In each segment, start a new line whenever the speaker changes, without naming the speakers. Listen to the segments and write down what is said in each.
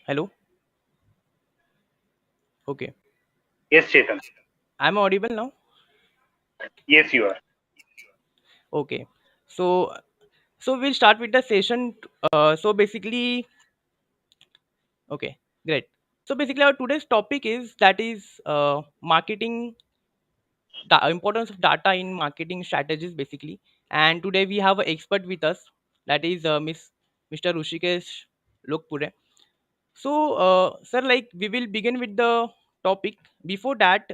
Hello. Okay.
Yes, Chetan.
I'm audible now.
Yes, you are.
Okay. So we'll start with the session. So basically, okay, great. So basically, our today's topic is that is marketing, the importance of data in marketing strategies basically. And today we have an expert with us. That is Mr. Rishikesh Lokapure. So, sir, like we will begin with the topic. Before that,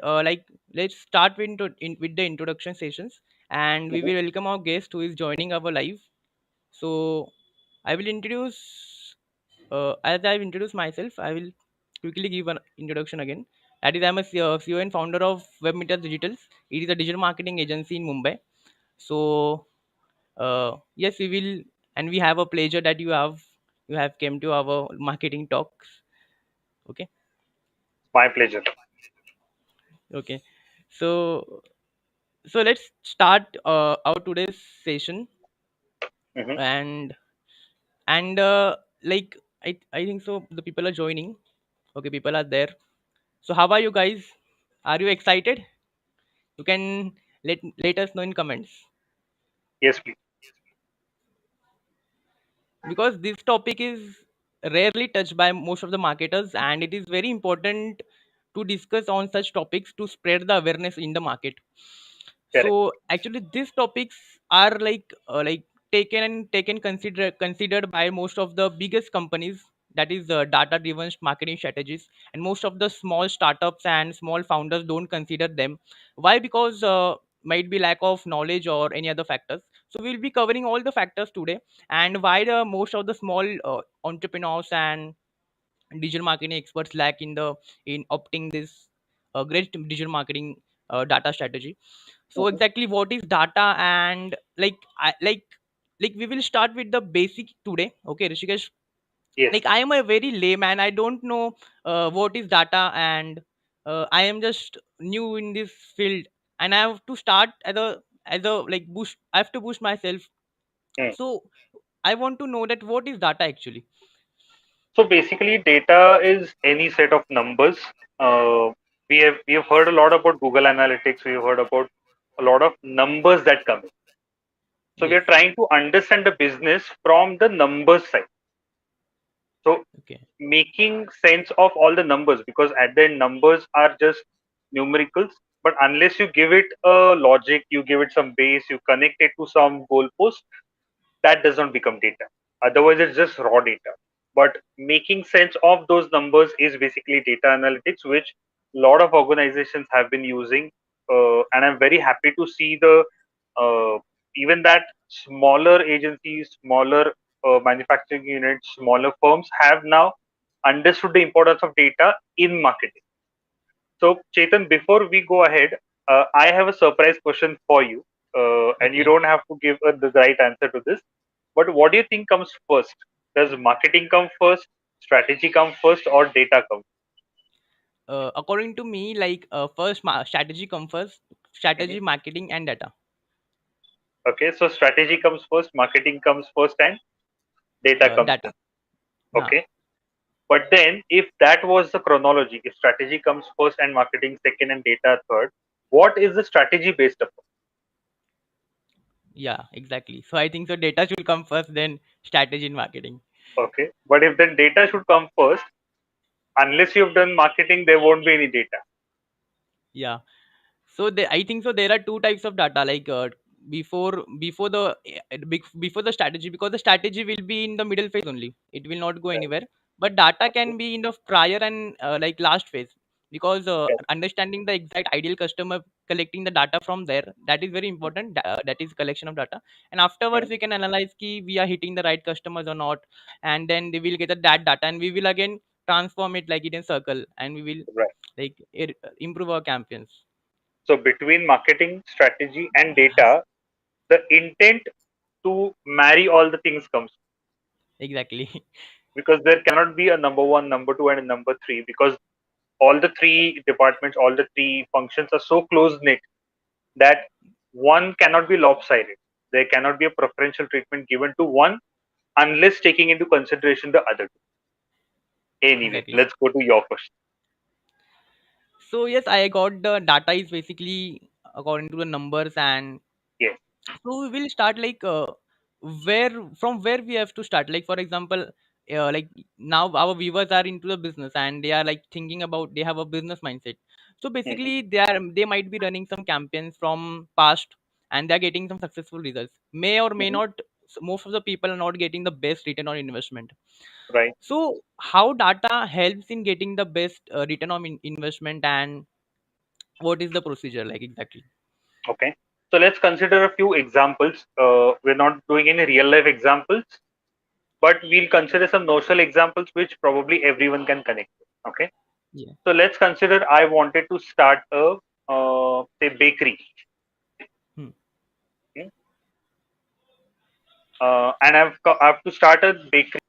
let's start with the introduction sessions, and we
Mhm.
will welcome our guest who is joining our live. So, I will introduce. As I've introduced myself, I will quickly give an introduction again. That is, I'm a CEO and founder of WebMeter Digitals. It is a digital marketing agency in Mumbai. So, yes, we will, and we have a pleasure that you have came to our marketing talks. Okay.
My pleasure.
Okay. So let's start our today's session.
Mhm.
And like I think so the people are joining. Okay, people are there. So how are you guys? Are you excited? You can let us know in comments,
Yes, please.
because this topic is rarely touched by most of the marketers, and it is very important to discuss on such topics to spread the awareness in the market.
Correct.
So actually these topics are like taken considered by most of the biggest companies, that is data driven marketing strategies, and most of the small startups and small founders don't consider them. Why? Because might be lack of knowledge or any other factors. So we'll be covering all the factors today, and why the most of the small entrepreneurs and digital marketing experts lack in opting this great digital marketing data strategy. So
Mhm.
exactly what is data, and like we will start with the basic today. Okay, Rishikesh.
Yes.
Like I am a very layman. I don't know what is data, and I am just new in this field, and I have to start as a like boost. I have to boost myself.
Mm.
So I want to know that what is data actually.
So basically, data is any set of numbers. Uh, we have heard a lot about Google Analytics. We have heard about a lot of numbers that come in. So we
Yes.
are trying to understand the business from the numbers side. So
Okay.
making sense of all the numbers, because at the end numbers are just numericals. But unless you give it a logic, you give it some base, you connect it to some goalpost, that does not become data. Otherwise, it's just raw data. But making sense of those numbers is basically data analytics, which a lot of organizations have been using. And I'm very happy to see the uh, even that smaller agencies, smaller manufacturing units, smaller firms have now understood the importance of data in marketing. So, Chetan, before we go ahead, I have a surprise question for you, and you
Okay.
don't have to give the right answer to this. But what do you think comes first? Does marketing come first, strategy come first, or data come?
According to me, like first strategy comes first,
Mhm.
strategy, marketing, and data.
Okay, so strategy comes first, marketing comes first, and data comes
Data.
first.
Huh.
Okay, but then if that was the chronology, if strategy comes first and marketing second and data third, what is the strategy based upon?
Yeah, exactly. So I think so data should come first, then strategy in marketing.
Okay, but if then data should come first, unless you've done marketing, there won't be any data.
Yeah. So I think so there are two types of data, like before the before the strategy, because the strategy will be in the middle phase only. It will not go
Right.
anywhere. But data
Okay.
can be in the prior and like last phase, because
Correct.
understanding the exact ideal customer, collecting the data from there, that is very important. That is collection of data, and afterwards
Mm.
we can analyze ki we are hitting the right customers or not, and then we will get that data, and we will again transform it like it in circle, and we will
Right.
like improve our campaigns.
So between marketing, strategy, and data, the intent to marry all the things comes,
Exactly.
because there cannot be a number one, number two, and a number three, because all the three departments, all the three functions are so close knit that one cannot be lopsided. There cannot be a preferential treatment given to one unless taking into consideration the other two. Anyway,
exactly.
let's go to your question.
So yes, I got the data is basically according to the numbers, and
Yes.
so we will start like where from where we have to start. Like for example, like now our viewers are into the business and they are like thinking about, they have a business mindset. So
Hmm.
basically they might be running some campaigns from past and they are getting some successful results. May or may
Hmm.
not, most of the people are not getting the best return on investment.
Right.
So how data helps in getting the best return on investment, and what is the procedure like exactly?
Okay. So let's consider a few examples. We're not doing any real life examples, but we'll consider some notional examples which probably everyone can connect with. Okay.
Yeah.
So let's consider I wanted to start a say bakery.
Hmm.
Okay? And I have to start a bakery.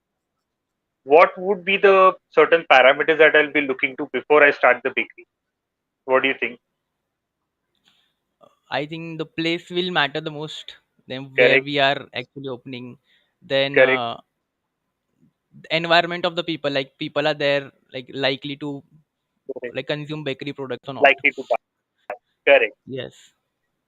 What would be the certain parameters that I'll be looking to before I start the bakery? What do you think?
I think the place will matter the most. Then where
Correct.
we are actually opening, then
Correct.
the environment of the people. Like people are there, like likely to
Correct.
like consume bakery products or not.
Likely to buy. Correct.
Yes.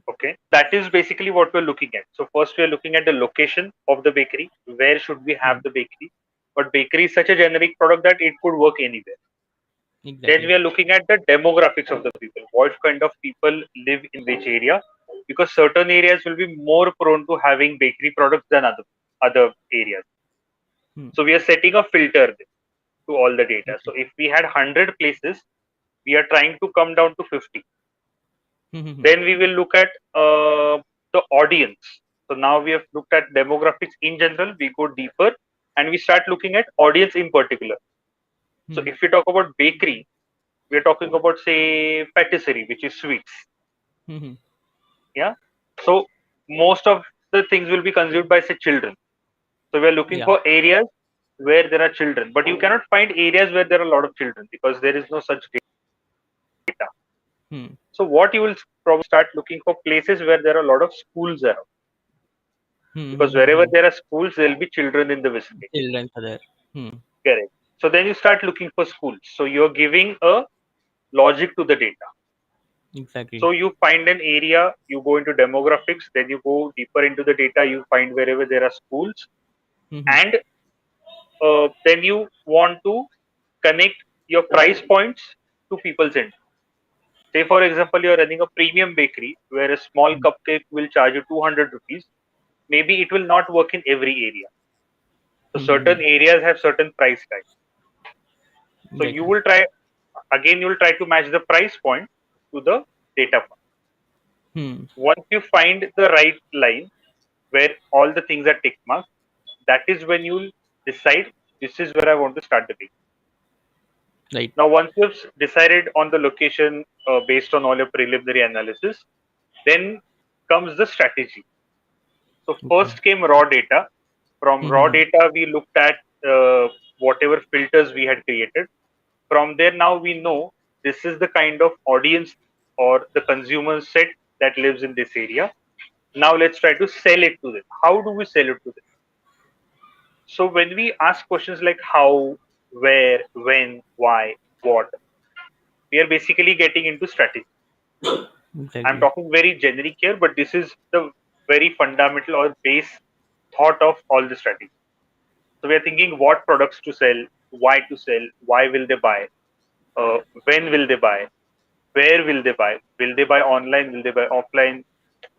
Okay. That is basically what we're looking at. So first we are looking at the location of the bakery. Where should we have
Hmm.
the bakery? But bakery is such a generic product that it could work anywhere. Then
Exactly.
we are looking at the demographics of the people. What kind of people live in which area? Because certain areas will be more prone to having bakery products than other areas.
Hmm.
So we are setting a filter to all the data. So
Okay.
if we had 100 places, we are trying to come down to 50.
Hmm, hmm, hmm.
Then we will look at the audience. So now we have looked at demographics in general. We go deeper and we start looking at audience in particular. So
Hmm.
if we talk about bakery, we are talking about say patisserie, which is sweets.
Hmm, hmm.
Yeah. So most of the things will be consumed by say children. So we are looking
Yeah.
for areas where there are children, but you cannot find areas where there are a lot of children because there is no such data.
Hmm.
So what you will probably start looking for places where there are a lot of schools around,
Hmm, hmm,
because
hmm,
wherever
hmm.
there are schools, there will be children in the vicinity.
Children are there. Hmm.
Correct. So then you start looking for schools. So you're giving a logic to the data.
Exactly.
So you find an area, you go into demographics, then you go deeper into the data, you find wherever there are schools,
Hmm, hmm.
and then you want to connect your price points to people's end. Say, for example, you're running a premium bakery where a small
Hmm.
cupcake will charge you 200 rupees. Maybe it will not work in every area. So,
Hmm, hmm, hmm.
certain areas have certain price tags. So, you
Exactly.
will try again, you will try to match the price point to the data point.
Hmm.
Once you find the right line where all the things are tick marked, that is when you'll decide this is where I want to start the bakery.
Right.
Now, once you've decided on the location based on all your preliminary analysis, then comes the strategy. So
Okay.
first came raw data. From
Hmm, hmm,
raw
hmm.
data, we looked at whatever filters we had created. From there, now we know this is the kind of audience or the consumer set that lives in this area. Now let's try to sell it to them. How do we sell it to them? So when we ask questions like how, where, when, why, what, we are basically getting into strategy. I'm
Exactly.
talking very generic here, but this is the very fundamental or base thought of all the strategy. So we are thinking what products to sell, why will they buy, when will they buy, where will they buy online, will they buy offline,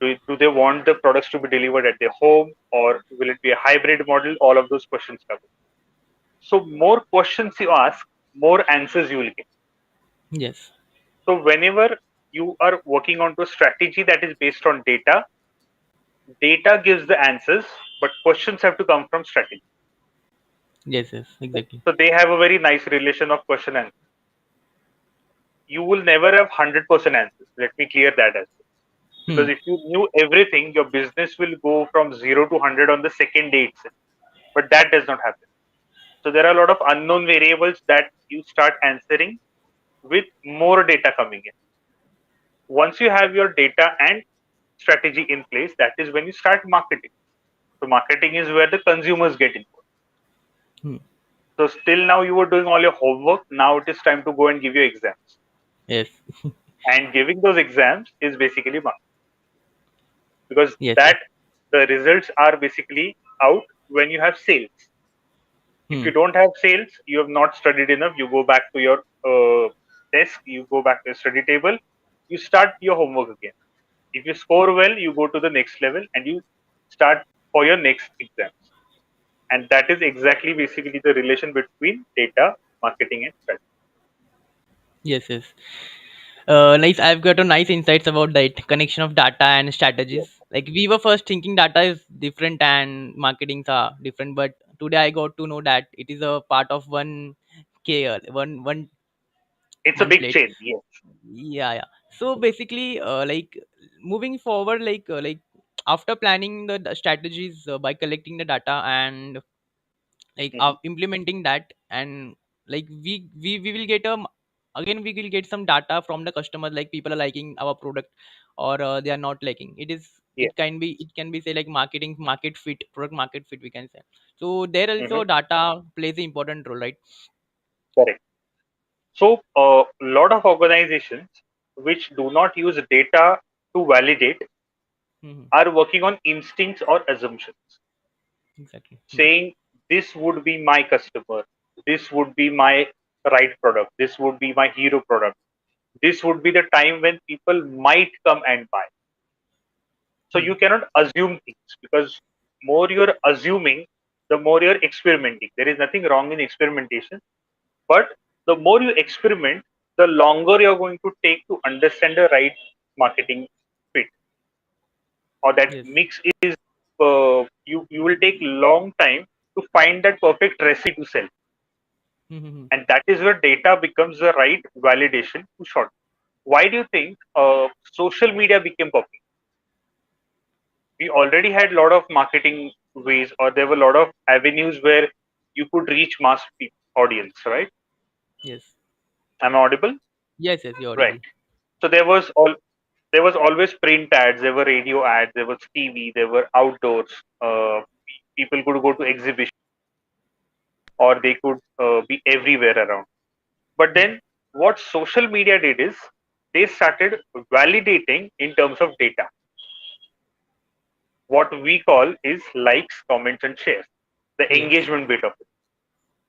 do they want the products to be delivered at their home or will it be a hybrid model? All of those questions come. So more questions you ask, more answers you will get.
Yes.
So whenever you are working on to a strategy that is based on data gives the answers, but questions have to come from strategy.
Yes. Yes. Exactly.
So they have a very nice relation of question and you will never have 100% answers. Let me clear that as well.
Hmm.
Because if you knew everything, your business will go from 0 to 100 on the second day itself. But that does not happen. So there are a lot of unknown variables that you start answering with more data coming in. Once you have your data and strategy in place, that is when you start marketing. So marketing is where the consumers get involved.
Hmm.
So still now you were doing all your homework. Now it is time to go and give your exams.
Yes.
And giving those exams is basically marketing, because
Yes, yes.
that the results are basically out when you have sales. If
Hmm.
you don't have sales, you have not studied enough. You go back to your desk, you go back to your study table, you start your homework again. If you score well, you go to the next level and you start for your next exams. And that is exactly basically the relation between data, marketing, and strategy.
Yes, yes. Nice. I've got a nice insights about that connection of data and
Yeah.
strategies. Like we were first thinking data is different and marketings are different, but today I got to know that it is a part of one care,
It's a
one
big
plate.
change, yes.
Yeah, yeah. So basically, like moving forward, like after planning the strategies by collecting the data and like
Hmm.
implementing that, and like we will get again we will get some data from the customers, like people are liking our product or they are not liking it. Is
Yeah.
it can be say like marketing market fit, product market fit, we can say. So there
Hmm.
also data plays an important role, right?
Correct. So, a lot of organizations which do not use data to validate
Hmm.
are working on instincts or assumptions,
Exactly. Hmm.
saying this would be my customer, this would be my right product, this would be my hero product, this would be the time when people might come and buy. So
Hmm.
you cannot assume things, because more you're assuming, the more you're experimenting. There is nothing wrong in experimentation, but the more you experiment, the longer you're going to take to understand the right marketing fit, or that
Yes.
mix is you will take long time to find that perfect recipe to sell.
Hmm.
And that is where data becomes the right validation to short. Why do you think social media became popular? We already had a lot of marketing ways, or there were a lot of avenues where you could reach mass audience, right?
Yes.
Am I audible?
Yes, yes, you're
Right.
audible.
So there was always print ads, there were radio ads, there was TV, there were outdoors. People could go to exhibition, or they could be everywhere around. But
Hmm.
then what social media did is they started validating in terms of data. What we call is likes, comments, and shares, the
Yes.
engagement bit of it.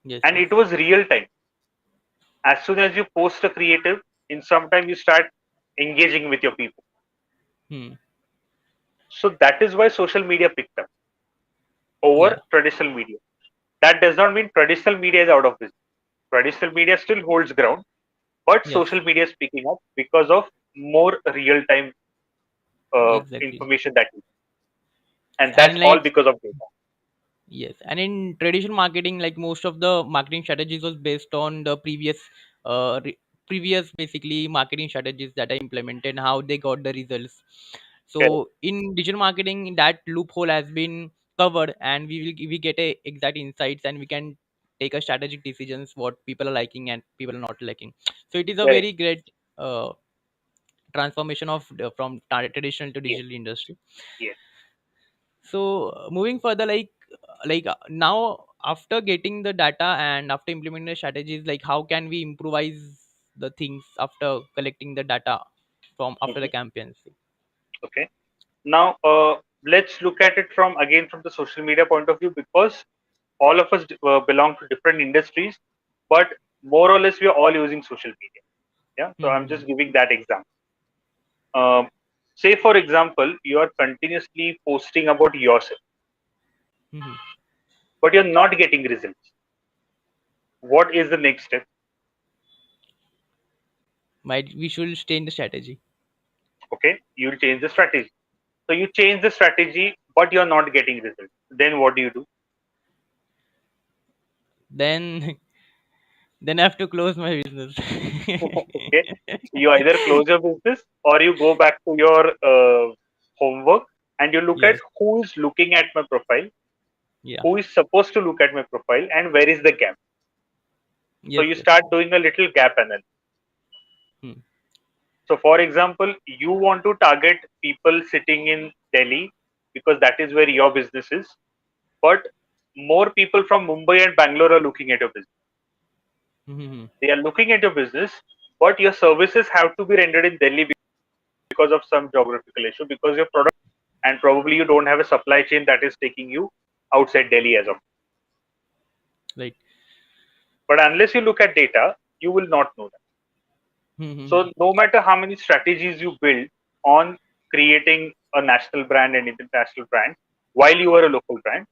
Yes,
And
yes.
it was real time. As soon as you post a creative, in some time you start engaging with your people.
Hmm.
So that is why social media picked up over
Yeah.
traditional media. That does not mean traditional media is out of business. Traditional media still holds ground, but
Yes.
social media is picking up because of more real time
Exactly.
information that is, and that's
And
all
like
because of data.
yes, and in traditional marketing, like most of the marketing strategies was based on the previous basically marketing strategies that are implemented, and how they got the results.
Correct.
So in digital marketing, that loophole has been covered, and we get a exact insights, and we can take a strategic decisions what people are liking and people are not liking. So it is a
Correct.
very great transformation of traditional to
Yes.
digital industry.
Yes.
So moving further, now after getting the data and after implementing the strategies, like how can we improvise the things after collecting the data from after the
Mhm.
campaigns?
Okay. Now, let's look at it from again from the social media point of view, because all of us belong to different industries, but more or less we are all using social media. Yeah. So I'm
Mm-hmm.
just giving that example. Um, Say, for example, you are continuously posting about yourself,
Mm-hmm.
but you're not getting results. What is the next step?
Might we should stay in the strategy.
Okay, you'll change the strategy. So you change the strategy, but you're not getting results. Then what do you do?
Then then I have to close my business.
Okay, you either close your business or you go back to your homework and you look at
Yes.
who is looking at my profile,
Yeah.
who is supposed to look at my profile, and where is the gap. So
Yes.
you
Yes.
start doing a little gap analysis.
Hmm.
So, for example, you want to target people sitting in Delhi because that is where your business is, but more people from Mumbai and Bangalore are looking at your business.
Mm-hmm.
They are looking at your business, but your services have to be rendered in Delhi because of some geographical issue, because your product, and probably you don't have a supply chain that is taking you outside Delhi as of.
Right.
But unless you look at data, you will not know that.
Mm-hmm.
So no matter how many strategies you build on creating a national brand and international brand while you are a local brand,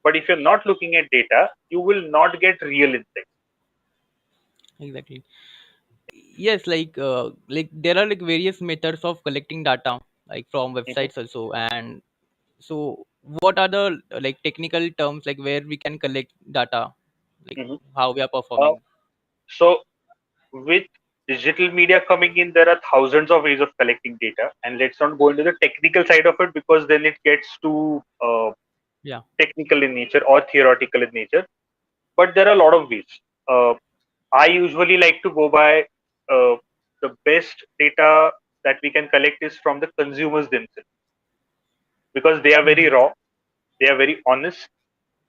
but if you're not looking at data, you will not get real insight.
Exactly. Yes, like there are like various methods of collecting data, like from
Mhm,
websites also. And so what are the like technical terms like where we can collect data, like
mhm.
how we are
Uh,
performing?
so with digital media coming in, there are thousands of ways of collecting data, and let's not go into the technical side of it because then it gets too
Yeah.
technical in nature or theoretical in nature. But there are a lot of ways. Uh, I usually like to go by the best data that we can collect is from the consumers themselves because they are very
Mm-hmm.
raw, they are very honest,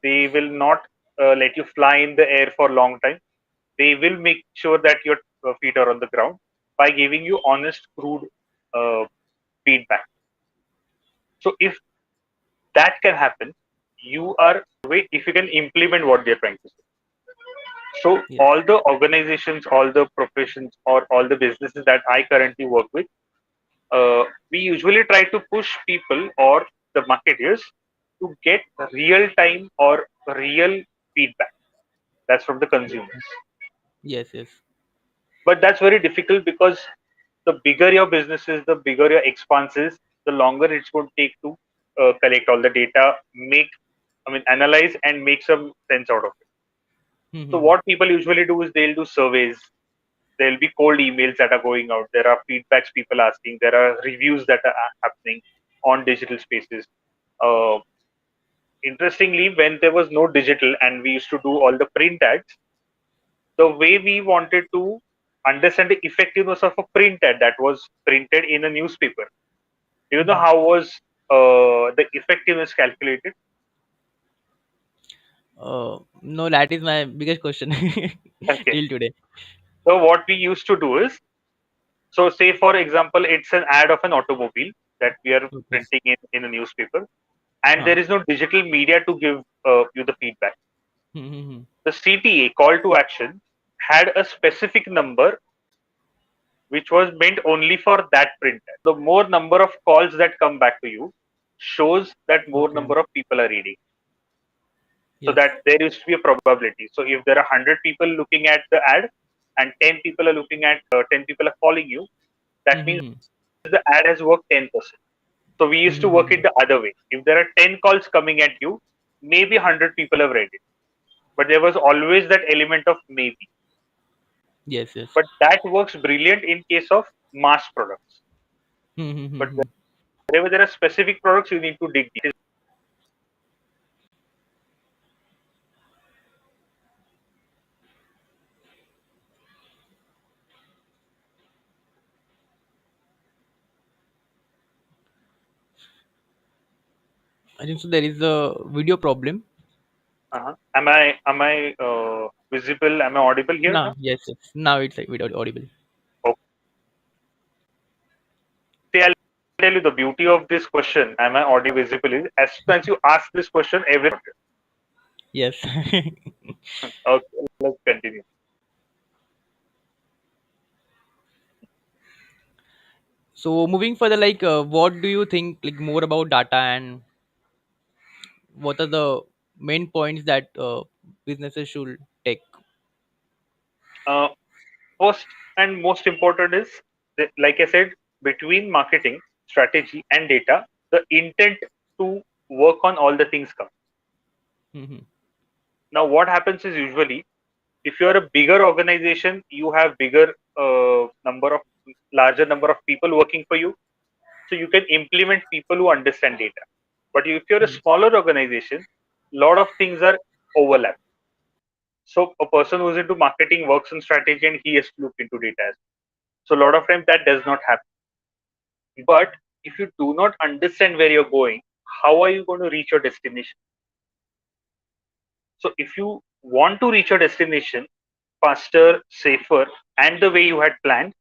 they will not let you fly in the air for a long time. They will make sure that your feet are on the ground by giving you honest, crude uh, feedback. So if that can happen, you are way if you can implement what they're trying to say. So
Yes.
all the organizations, all the professions, or all the businesses that I currently work with, we usually try to push people or the marketers to get real time or real feedback. That's from the consumers.
Yes. Yes.
But that's very difficult because the bigger your business is, the bigger your expanse is, the longer it's going to take to collect all the data, analyze and make some sense out of it. So
Mm-hmm.
what people usually do is they'll do surveys. There'll be cold emails that are going out. There are feedbacks people asking. There are reviews that are happening on digital spaces. Uh, Interestingly, when there was no digital and we used to do all the print ads, the way we wanted to understand the effectiveness of a print ad that was printed in a newspaper. Do you know
Mm-hmm.
how was the effectiveness calculated?
No, that is my biggest question
Okay.
till today.
So what we used to do is, so say for example, it's an ad of an automobile that we are
Okay.
printing in a newspaper, and
Uh,
there is no digital media to give you the feedback.
mm-hmm.
The CTA, call to action, had a specific number which was meant only for that print ad. The more number of calls that come back to you shows that more
Okay.
number of people are reading. So
Yes.
that there used to be a probability. So if there are 100 people looking at the ad and 10 people are looking at 10 people are calling you, that means
Mm-hmm.
the ad has worked 10%. So we used to work
Mm-hmm.
it the other way. If there are 10 calls coming at you, maybe 100 people have read it. But there was always that element of maybe.
Yes. Yes.
But that works brilliant in case of mass products. But
Mm-hmm.
wherever there are specific products, you need to dig deep.
I think so. There is a video problem.
Am I visible? Am I audible here
Nah.
now?
Yes. Yes. Now it's like video audible.
Okay. See, I'll tell you the beauty of this question. Am I audio visible? Is as soon as you ask this question, everyone.
Yes.
Okay, let's continue.
So moving further, what do you think like more about data, and what are the main points that businesses should take?
Uh, First and most important is, that, like I said, between marketing, strategy, and data, the intent to work on all the things come.
Mm-hmm.
Now, what happens is usually if you are a bigger organization, you have bigger larger number of people working for you, so you can implement people who understand data. But if you're a smaller organization, lot of things are overlap. So a person who's into marketing works on strategy and he has to look into data as well. So a lot of times that does not happen. But if you do not understand where you're going, how are you going to reach your destination? So if you want to reach a destination faster, safer, and the way you had planned,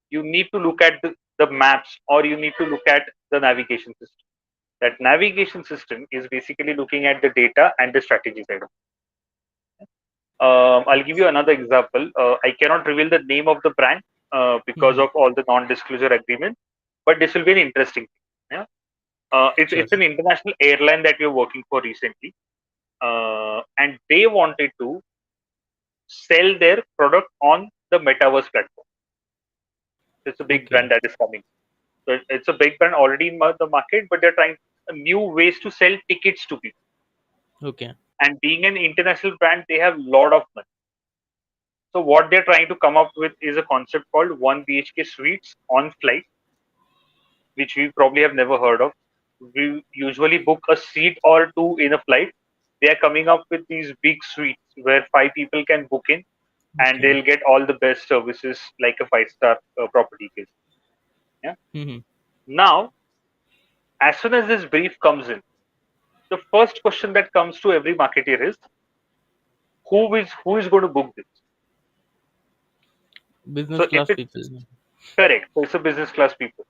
you need to look at the maps, or you need to look at the navigation system. That navigation system is basically looking at the data and the strategy side. I'll give you another example. I cannot reveal the name of the brand because
Mm-hmm.
of all the non-disclosure agreement, but this will be an interesting thing. Yeah?
Sure.
It's an international airline that we're working for recently, and they wanted to sell their product on the metaverse platform. It's a big
Okay.
brand that is coming. So it's a big brand already in the market, but they're trying new ways to sell tickets to people.
Okay.
And being an international brand, they have a lot of money. So what they're trying to come up with is a concept called 1 BHK suites on flight, which we probably have never heard of. We usually book a seat or two in a flight. They are coming up with these big suites where five people can book in, and
Okay.
they'll get all the best services like a five-star property case. Yeah.
Mm-hmm.
Now, as soon as this brief comes in, the first question that comes to every marketer is who is going to book this?
Business
So if
class
it's
people.
correct, so it's a business class people.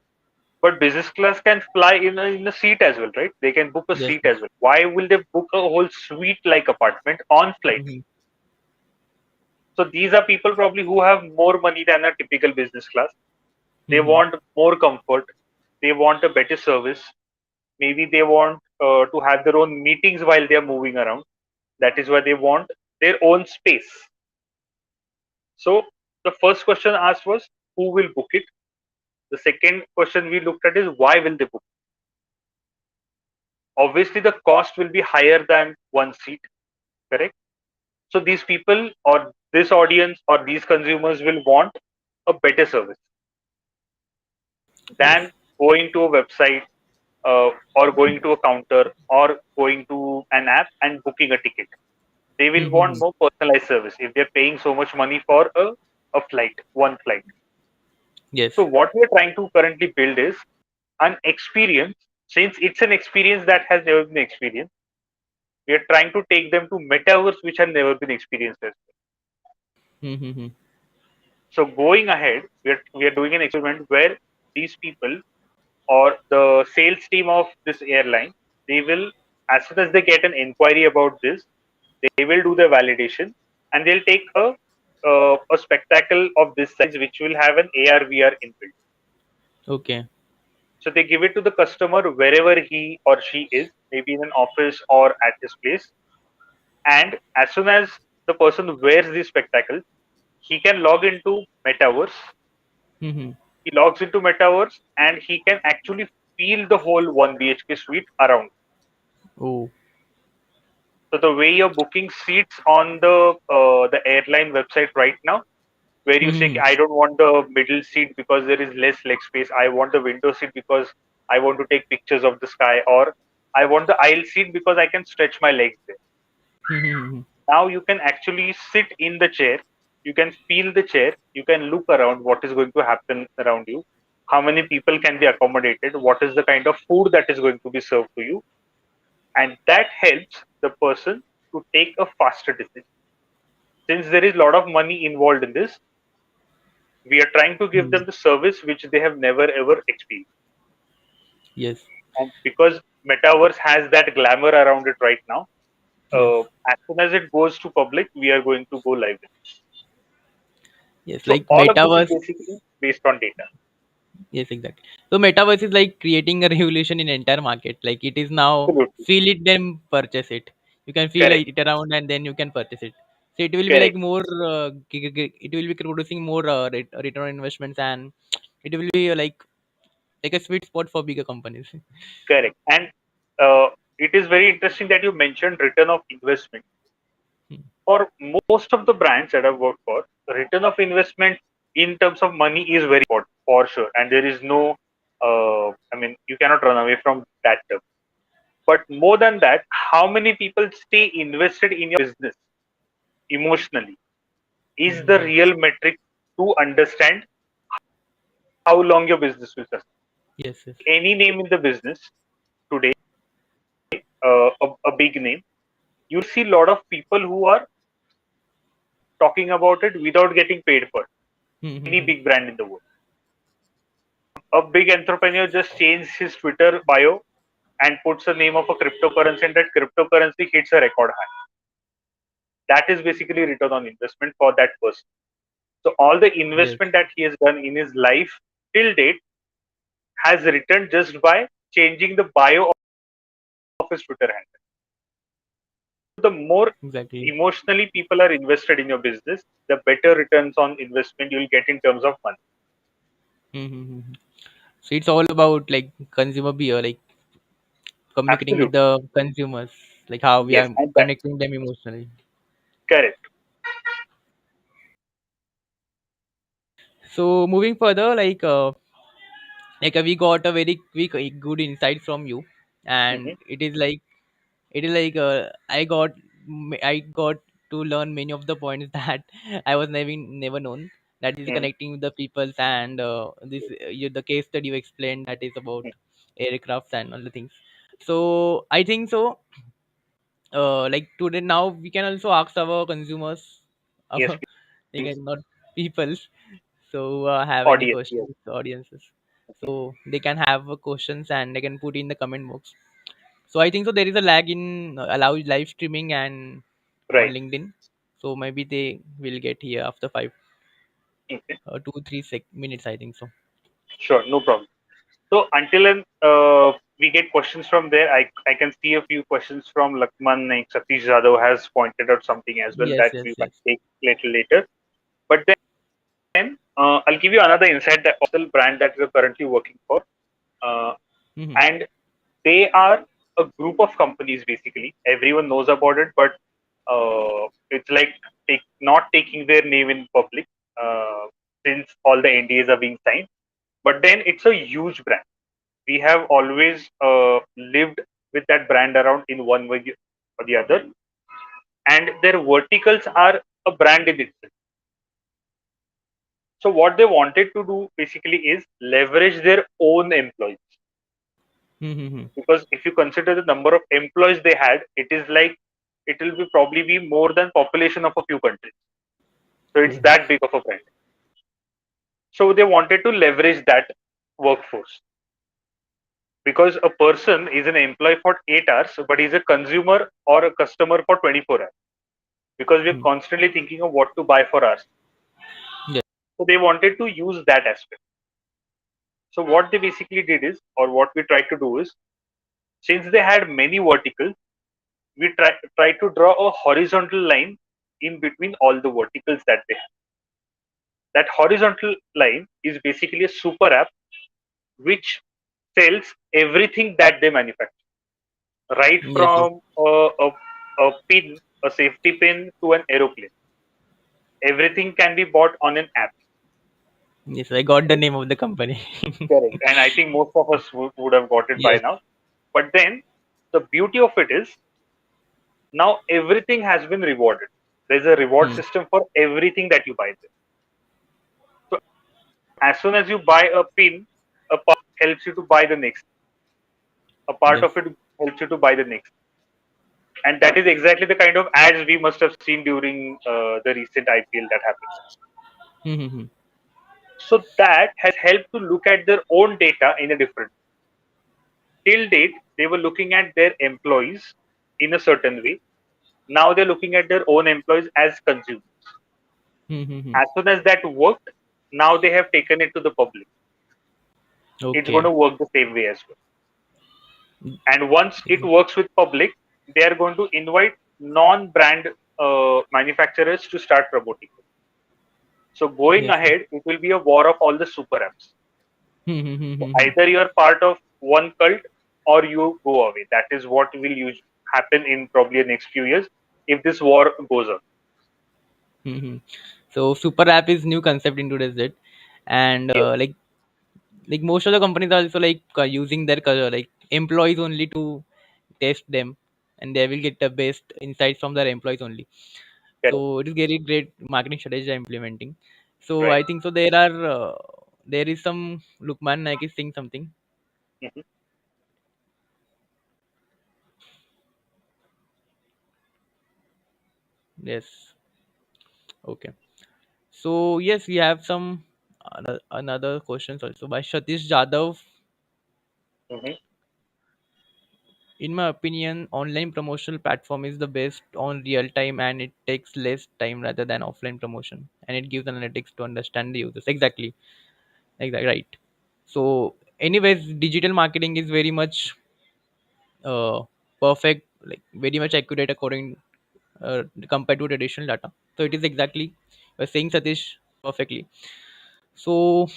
But business class can fly in a seat as well, right? They can book a
Yes.
seat
Yes.
as well. Why will they book a whole suite like apartment on flight?
Mm-hmm.
So these are people probably who have more money than a typical business class. They
Mm-hmm.
want more comfort. They want a better service. Maybe they want to have their own meetings while they are moving around. That is why they want their own space. So the first question asked was who will book it. The second question we looked at is why will they book? Obviously, the cost will be higher than one seat, correct? So these people or this audience or these consumers will want a better service
Yes.
than going to a website or going to a counter or going to an app and booking a ticket. They will
Mm-hmm.
want more personalized service if they're paying so much money for a flight, one flight.
Yes.
So what we're trying to currently build is an experience. Since it's an experience that has never been experienced, we are trying to take them to metaverse which have never been experienced as well.
Mm-hmm.
So going ahead, we are doing an experiment where these people or the sales team of this airline, they will, as soon as they get an inquiry about this, they will do the validation, and they'll take a spectacle of this size which will have an AR VR inbuilt.
Okay.
So they give it to the customer wherever he or she is, maybe in an office or at his place. And as soon as the person wears the spectacle, he can log into metaverse.
Mm-hmm.
He logs into metaverse and he can actually feel the whole 1 BHK suite around.
Oh.
So the way you're booking seats on the airline website right now, where you say
Mm-hmm.
I don't want the middle seat because there is less leg space. I want the window seat because I want to take pictures of the sky, or I want the aisle seat because I can stretch my legs there.
Mm-hmm.
Now you can actually sit in the chair, you can feel the chair, you can look around what is going to happen around you, how many people can be accommodated, what is the kind of food that is going to be served to you, and that helps the person to take a faster decision. Since there is a lot of money involved in this, we are trying to give
Mm-hmm.
them the service which they have never ever experienced.
Yes.
And because metaverse has that glamour around it right now,
Yes.
as soon as it goes to public, we are going to go live.
Yes.
So
Like
all of this is
metaverse.
basically based on data.
Yes, exactly. So metaverse is like creating a revolution in entire market. Like it is now
Absolutely.
feel it then purchase it. You can feel
Correct.
it around and then you can purchase it. So it will be like
Correct.
more. It will be producing more return on investments, and it will be like a sweet spot for bigger companies.
Correct. And it is very interesting that you mentioned return of investment.
Hmm.
For most of the brands that I've worked for, return of investment in terms of money is very important for sure. And there is no, I mean, you cannot run away from that term. But more than that, how many people stay invested in your business emotionally is the
Hmm.
real metric to understand how long your business will sustain.
Yes. Yes.
Any name in the business today, a big name. You'll see a lot of people who are talking about it without getting paid for it. Any
Mm-hmm.
big brand in the world. A big entrepreneur just changed his Twitter bio and puts the name of a cryptocurrency, and that cryptocurrency hits a record high. That is basically return on investment for that person. So all the
Yes,
investment that he has done in his life till date has returned just by changing the bio of his Twitter handle. The more
exactly.
emotionally people are invested in your business, the better returns on investment you'll get in terms of money.
Mm-hmm. So it's all about like consumer behavior, like communicating with
Absolutely.
the consumers, like how we
Yes,
are
and that
connecting them emotionally.
correct.
So moving further, we got a very quick good insight from you, and
Hmm.
it is like I got to learn many of the points that I was never known, that is
Hmm.
connecting with the peoples, and the case that you explained, that is about aircrafts and all the things. So I think so, like today now we can also ask our consumers,
Yes,
our like
please.
not people, so have any
Audience. Yes.
questions, audiences,
Mhm.
so they can have questions and they can put in the comment box. So I think so there is a lag in allow live streaming and on
Right.
LinkedIn. So maybe they will get here after five
Okay.
2 3 minutes. I think so.
Sure. No problem. So until and we get questions from there, I can see a few questions from Lakman, like Satish Jadhav has pointed out something as well
Yes,
that
yes,
we might
yes.
take little later. But then I'll give you another insight that the brand that we're currently working for, uh,
Mm-hmm.
and they are a group of companies basically. Everyone knows about it, but it's like not taking their name in public uh, since all the NDAs are being signed. But then it's a huge brand. We have always lived with that brand around in one way or the other, and their verticals are a brand in itself. So what they wanted to do basically is leverage their own employees,
Mm-hmm.
because if you consider the number of employees they had, it is like it will be probably be more than population of a few countries. So it's
Yes.
that big of a brand. So they wanted to leverage that workforce, because a person is an employee for 8 hours, but he's a consumer or a customer for 24 hours, because we're
Mm.
constantly thinking of what to buy for us.
Yes.
So they wanted to use that aspect. So what they basically did is, or what we tried to do is, since they had many verticals, we try to draw a horizontal line in between all the verticals that they have. That horizontal line is basically a super app which sells everything that they manufacture, right
Yes. Yes.
from a pin, a safety pin, to an aeroplane. Everything can be bought on an app.
Yes. I got the name of the company.
Correct. And I think most of us would have got it by
Yes.
now. But then the beauty of it is, now everything has been rewarded. There's a reward
Hmm.
system for everything that you buy there. So as soon as you buy a pin, a part helps you to buy the next. A part
Yes.
of it helps you to buy the next. And that is exactly the kind of ads we must have seen during the recent IPL that happened.
Mm-hmm.
So that has helped to look at their own data in a different. Till date, they were looking at their employees in a certain way. Now they're looking at their own employees as consumers.
Mm-hmm.
As soon as that worked, now they have taken it to the public. It's going
Okay.
to work the same way as well. And once it works with public, they are going to invite non-brand manufacturers to start promoting it. So going
Yes.
ahead, it will be a war of all the super apps. So
Mm-hmm.
either you're part of one cult or you go away. That is what will happen in probably the next few years if this war goes on.
Mm-hmm. So super app is new concept in today's date, and
Yes,
like most of the companies are also like using their like employees only to test them, and they will get the best insights from their employees only.
correct.
So it is very great marketing strategy they're implementing. So
Right.
I think so there is some Lukman Naik is saying something.
Mhm.
Yes. Okay. So yes, we have some another questions also by Satish Jadhav.
Hmm.
In my opinion, online promotional platform is the best on real time, and it takes less time rather than offline promotion, and it gives analytics to understand the users. Exactly. Exactly right. So, anyways, digital marketing is very much uh, perfect, like very much accurate according compared to traditional data. So it is exactly you're saying Satish perfectly. So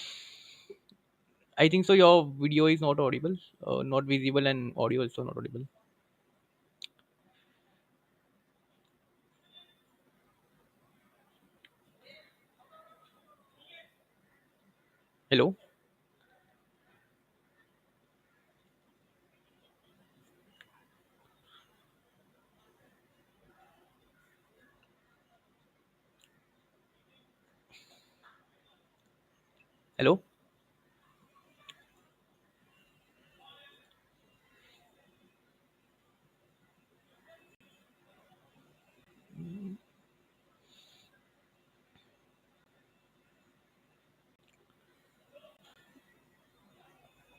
I think so. Your video is not audible, not visible, and audio also not audible. Hello, hello.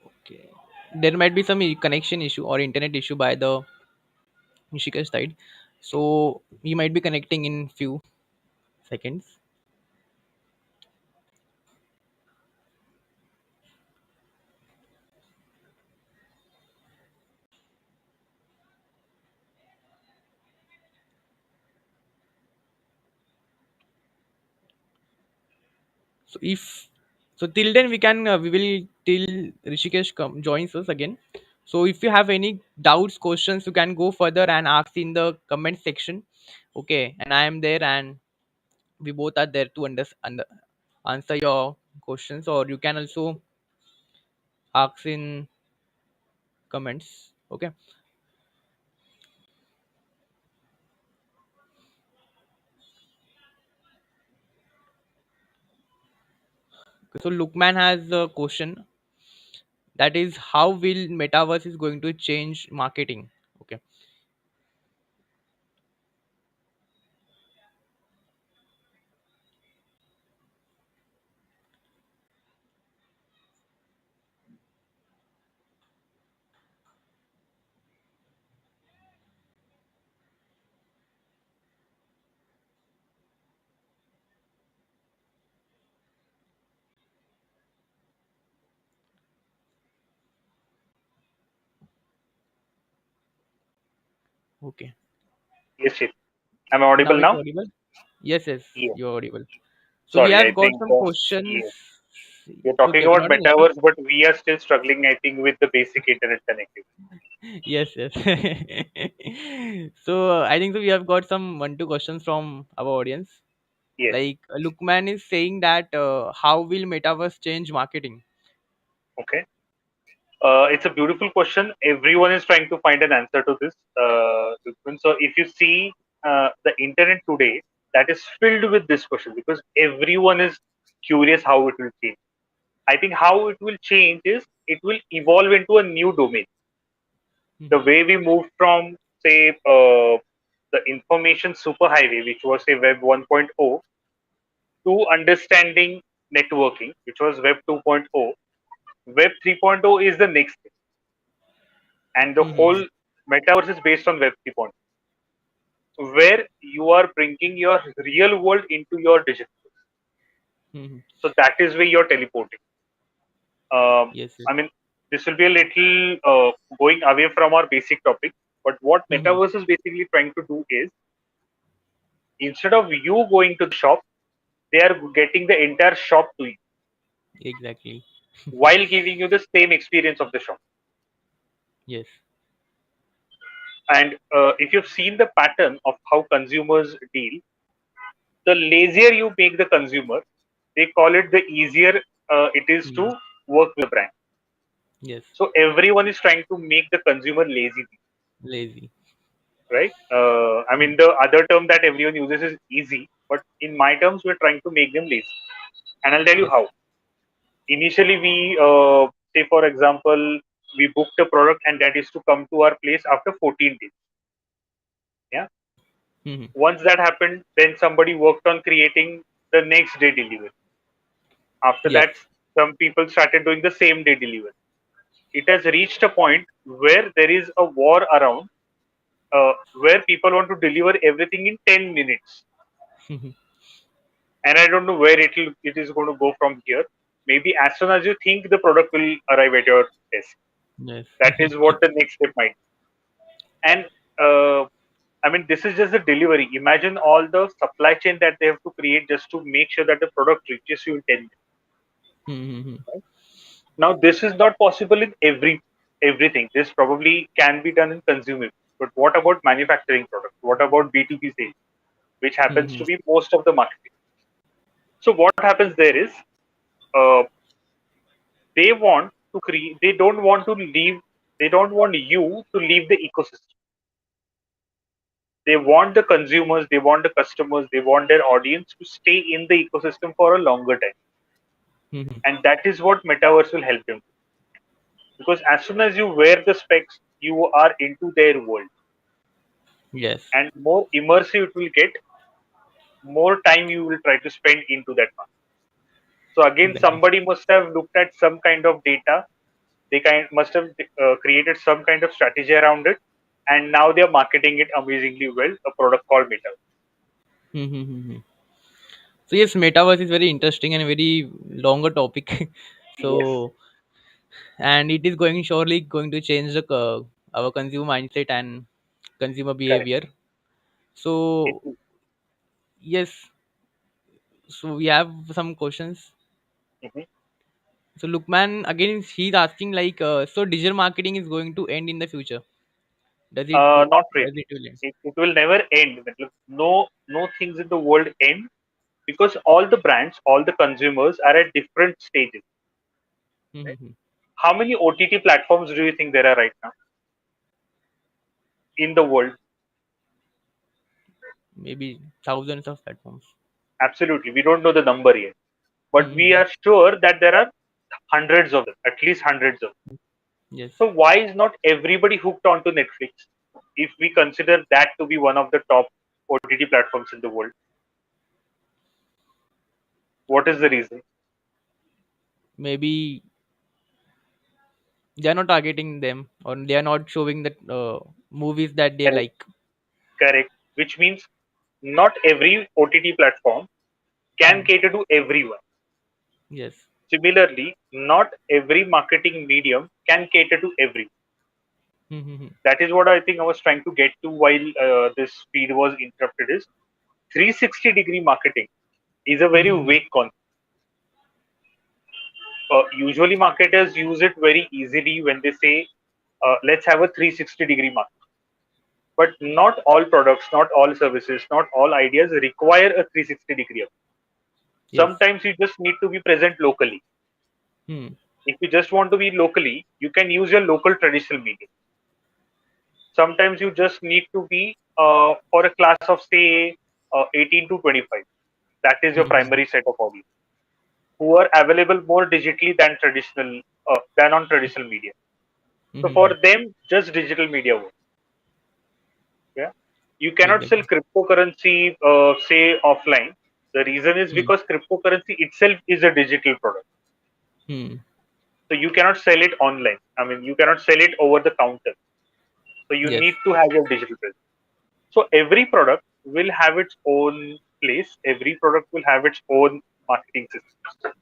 Okay, there might be some connection issue or internet issue by the Rishikesh side. So we might be connecting in few seconds. So if so till then we will till Rishikesh come joins us again. So if you have any doubts, questions, you can go further and ask in the comment section. Okay, and I am there, and we both are there to answer your questions, or you can also ask in comments. Okay. So Lukman has a question, that is how will metaverse is going to change marketing. Okay. Okay.
Yes, Chetan. Am I
Now
audible
it's
now?
audible. Yes, yes,
Yeah.
you're audible. So we
Sorry, I
have got
think
some questions.
yeah. We're
It's
talking
okay, okay,
about
not an issue.
metaverse, but we are still struggling, I think, with the basic internet connectivity.
Yes, yes. So I think so we have got some one two questions from our audience.
Yes.
Like Lukman is saying that how will metaverse change marketing?
Okay. It's a beautiful question. Everyone is trying to find an answer to this. So if you see the internet today, that is filled with this question because everyone is curious how it will change. I think how it will change is it will evolve into a new domain. The
Mhm,
way we moved from, say, the information superhighway, which was say Web 1.0, to understanding networking, which was Web 2.0. Web 3.0 is the next thing, and the
mhm,
whole metaverse is based on Web 3.0, where you are bringing your real world into your digital.
mhm.
So that is where you're teleporting.
Yes, yes.
I mean, this will be a little going away from our basic topic, but what
Mhm.
metaverse is basically trying to do is instead of you going to the shop, they are getting the entire shop to you
Exactly.
while giving you the same experience of the shop.
Yes.
And if you've seen the pattern of how consumers deal, the lazier you make the consumer, they call it the easier it is
Mhm.
to work with the brand.
Yes.
So everyone is trying to make the consumer lazy,
Lazy.
right? I
Mhm.
mean, the other term that everyone uses is easy, but in my terms, we're trying to make them lazy. And I'll tell you
Yes.
how. Initially, we say, for example, we booked a product and that is to come to our place after 14 days. Yeah.
Mhm.
Once that happened, then somebody worked on creating the next day delivery. After
Yes.
that, some people started doing the same day delivery. It has reached a point where there is a war around, where people want to deliver everything in 10 minutes.
Mhm.
And I don't know where it is going to go from here. Maybe as soon as you think the product will arrive at your desk,
Yes.
that is what the next step might be. And I mean, this is just the delivery. Imagine all the supply chain that they have to create just to make sure that the product reaches you in 10 minutes.
Mhm.
Right? Now, this is not possible in everything. This probably can be done in consumer. But what about manufacturing products? What about B2B sales, which happens
Mhm.
to be most of the marketing? So what happens there is, uh, they want to create. They don't want to leave. They don't want you to leave the ecosystem. They want the consumers, they want the customers, they want their audience to stay in the ecosystem for a longer time.
Mhm.
And that is what metaverse will help them. Because as soon as you wear the specs, you are into their world.
Yes.
And more immersive it will get, more time you will try to spend into that one. So again,
Exactly.
somebody must have looked at some kind of data. They must have created some kind of strategy around it, and now they are marketing it amazingly well. A product called Meta.
Mhm. So yes, metaverse is very interesting and very longer topic.
Yes,
So and it is going surely going to change the our consumer mindset and consumer
correct.
behavior.
It
So
is.
yes, so we have some questions.
Mhm.
So Lukman again he's asking like so digital marketing is going to end in the future.
Not
Does
really.
it will end?
It will never end. Matlab, no things in the world end because all the brands, all the consumers are at different stages. Right?
Mm-hmm.
How many OTT platforms do you think there are right now in the world?
Maybe thousands of platforms.
Absolutely, we don't know the number yet, but we
Mm-hmm.
are sure that there are hundreds of them, at least hundreds of them.
Yes,
So why is not everybody hooked onto Netflix? If we consider that to be one of the top OTT platforms in the world, what is the reason?
maybe they are not targeting them or they are not showing the movies that they
Correct,
like.
correct. Which means not every OTT platform can
Mm.
cater to everyone.
Yes.
Similarly, not every marketing medium can cater to everyone.
Mm-hmm.
That is what I think I was trying to get to while this feed was interrupted. Is 360-degree marketing is a very
Mm-hmm.
vague concept. Usually, marketers use it very easily when they say, "Let's have a 360-degree market." But not all products, not all services, not all ideas require a 360-degree approach.
Yes.
Sometimes you just need to be present locally.
Hmm.
If you just want to be locally, you can use your local traditional media. Sometimes you just need to be for a class of say 18 to 25. That is your
Mm-hmm.
primary set of audience who are available more digitally than on traditional media. So for
Mm-hmm.
them, just digital media works. Yeah, you cannot sell
Exactly.
cryptocurrency say offline. The reason is
Hmm.
because cryptocurrency itself is a digital product.
Hmm.
So you cannot sell it online. I mean, you cannot sell it over the counter. So you
Yes.
need to have your digital presence. So every product will have its own place. Every product will have its own marketing system.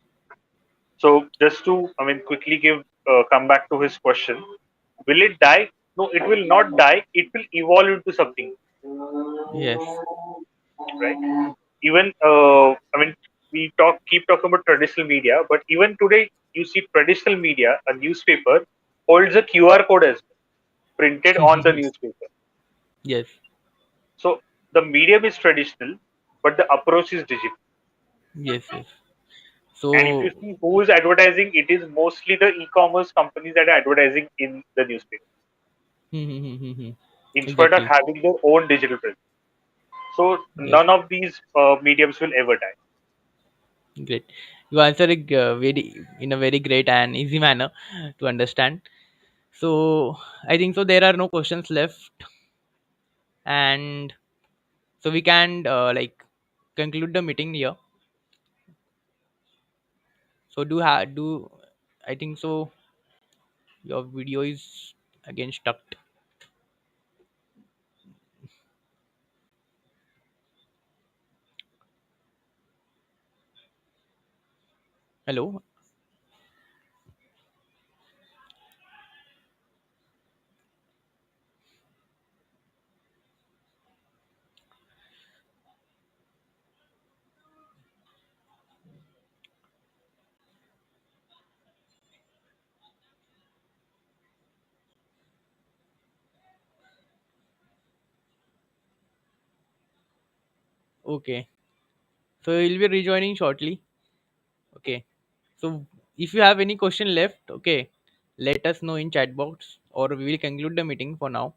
So just to, I mean, quickly come back to his question. Will it die? No, it will not die. It will evolve into something,
Yes.
right? Even, I mean, keep talking about traditional media, but even today, you see traditional media, a newspaper holds a QR code as well, printed on the newspaper.
Yes.
So the medium is traditional, but the approach is digital.
Yes. Yes.
And if you
So.
see who is advertising, it is mostly the e-commerce companies that are advertising in the newspaper,
Hmm.
in spite of
Exactly.
having their own digital presence. So
Yes.
none of these mediums will ever die.
Great. You answered it very in a very great and easy manner to understand. So I think so. There are no questions left, and So we can like conclude the meeting here. So do I think so? Your video is again stuck. Hello. Okay. So he'll be rejoining shortly. Okay. So if you have any question left, okay, let us know in chat box, or we will conclude the meeting for now.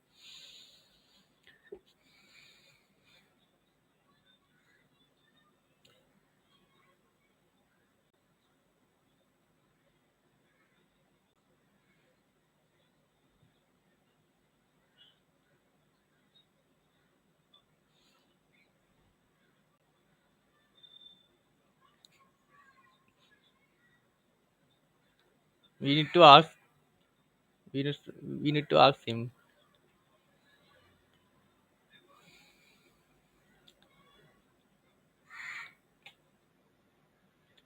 We need to ask. We need to ask him.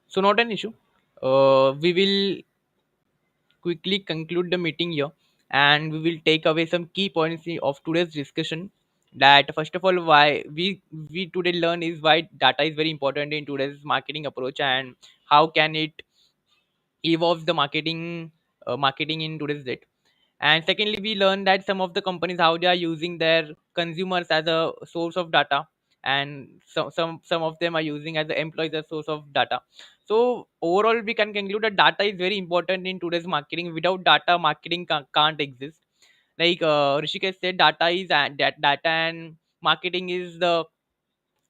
So not an issue. We will quickly conclude the meeting here, and we will take away some key points of today's discussion. That first of all, why we today learn is why data is very important in today's marketing approach, and how can it evolve the marketing in today's date. And secondly, we learn that some of the companies, how they are using their consumers as a source of data, and some of them are using as the employees as source of data. So overall, we can conclude that data is very important in today's marketing. Without data, marketing can't exist. Like Rishikesh said, data and marketing is the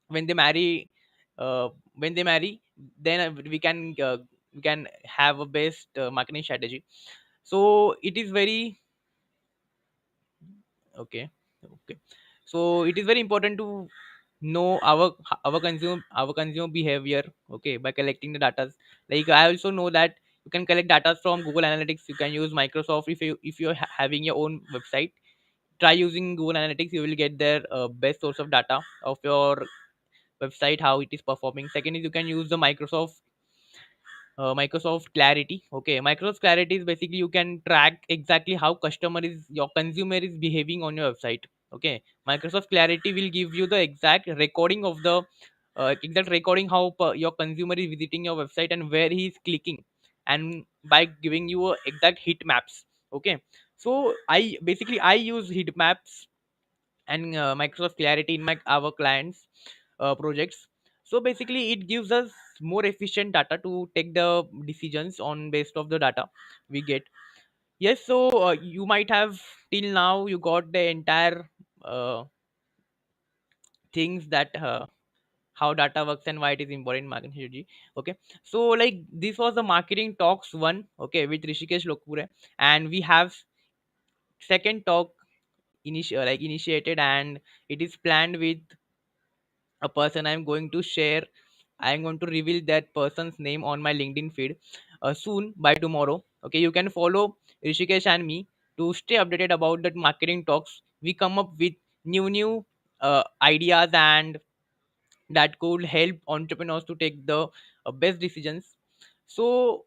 when they marry. When they marry, then we can have a best marketing strategy. So it is very okay. Okay. So it is very important to know our consumer behavior, okay, by collecting the data. Like I also know that you can collect data from Google Analytics. You can use Microsoft. If you're having your own website, try using Google Analytics. You will get their best source of data of your website, how it is performing. Second is you can use the Microsoft Clarity. Okay, Microsoft Clarity is basically you can track exactly how your consumer is behaving on your website. Okay, Microsoft Clarity will give you the exact recording how your consumer is visiting your website and where he is clicking, and by giving you exact heat maps. Okay, so I use heat maps and Microsoft Clarity in my our clients projects. So basically, it gives us more efficient data to take the decisions on based of the data we get. Yes, so you might have till now you got the entire things that how data works and why it is important in marketing strategy. Okay, so like this was the marketing talks one. Okay, with Rishikesh Lokapure, and we have second talk initiated, and it is planned with a person. I'm going to reveal that person's name on my LinkedIn feed soon by tomorrow. Okay, you can follow Rishikesh and me to stay updated about that marketing talks. We come up with new ideas, and that could help entrepreneurs to take the best decisions. So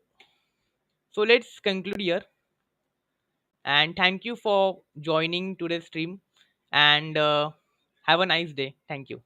let's conclude here, and thank you for joining today's stream, and have a nice day. Thank you.